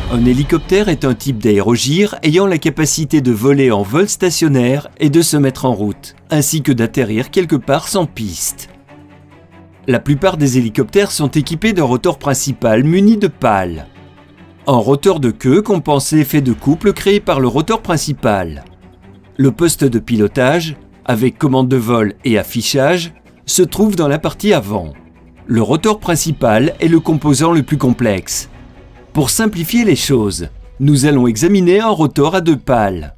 Un hélicoptère est un type d'aérogire ayant la capacité de voler en vol stationnaire et de se mettre en route, ainsi que d'atterrir quelque part sans piste. La plupart des hélicoptères sont équipés d'un rotor principal muni de pales. Un rotor de queue compense l'effet de couple créé par le rotor principal. Le poste de pilotage, avec commande de vol et affichage, se trouve dans la partie avant. Le rotor principal est le composant le plus complexe. Pour simplifier les choses, nous allons examiner un rotor à 2 pales.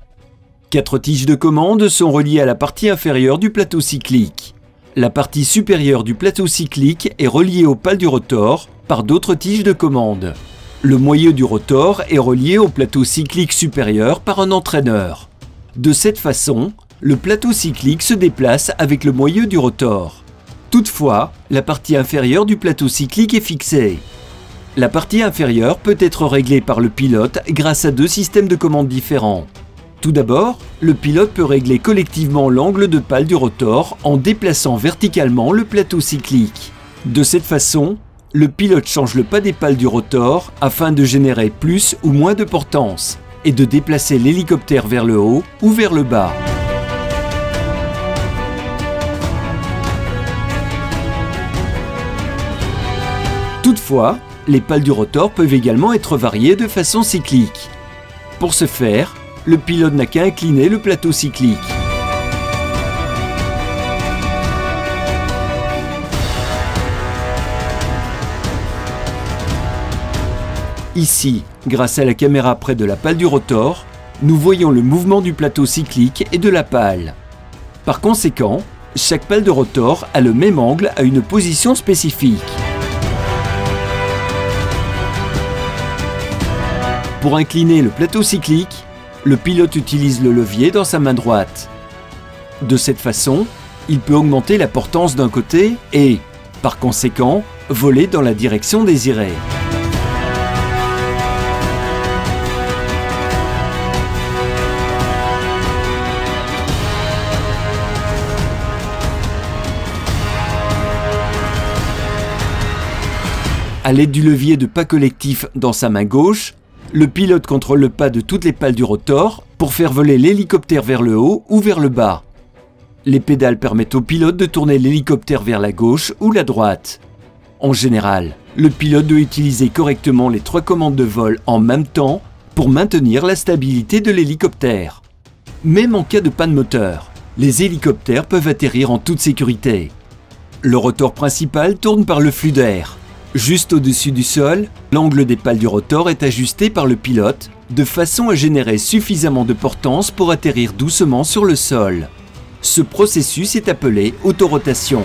4 tiges de commande sont reliées à la partie inférieure du plateau cyclique. La partie supérieure du plateau cyclique est reliée aux pales du rotor par d'autres tiges de commande. Le moyeu du rotor est relié au plateau cyclique supérieur par un entraîneur. De cette façon, le plateau cyclique se déplace avec le moyeu du rotor. Toutefois, la partie inférieure du plateau cyclique est fixée. La partie inférieure peut être réglée par le pilote grâce à 2 systèmes de commande différents. Tout d'abord, le pilote peut régler collectivement l'angle de pale du rotor en déplaçant verticalement le plateau cyclique. De cette façon, le pilote change le pas des pales du rotor afin de générer plus ou moins de portance et de déplacer l'hélicoptère vers le haut ou vers le bas. Toutefois, les pales du rotor peuvent également être variées de façon cyclique. Pour ce faire, le pilote n'a qu'à incliner le plateau cyclique. Ici, grâce à la caméra près de la pale du rotor, nous voyons le mouvement du plateau cyclique et de la pale. Par conséquent, chaque pale de rotor a le même angle à une position spécifique. Pour incliner le plateau cyclique, le pilote utilise le levier dans sa main droite. De cette façon, il peut augmenter la portance d'un côté et, par conséquent, voler dans la direction désirée. À l'aide du levier de pas collectif dans sa main gauche, le pilote contrôle le pas de toutes les pales du rotor pour faire voler l'hélicoptère vers le haut ou vers le bas. Les pédales permettent au pilote de tourner l'hélicoptère vers la gauche ou la droite. En général, le pilote doit utiliser correctement les 3 commandes de vol en même temps pour maintenir la stabilité de l'hélicoptère. Même en cas de panne moteur, les hélicoptères peuvent atterrir en toute sécurité. Le rotor principal tourne par le flux d'air. Juste au-dessus du sol, l'angle des pales du rotor est ajusté par le pilote de façon à générer suffisamment de portance pour atterrir doucement sur le sol. Ce processus est appelé autorotation.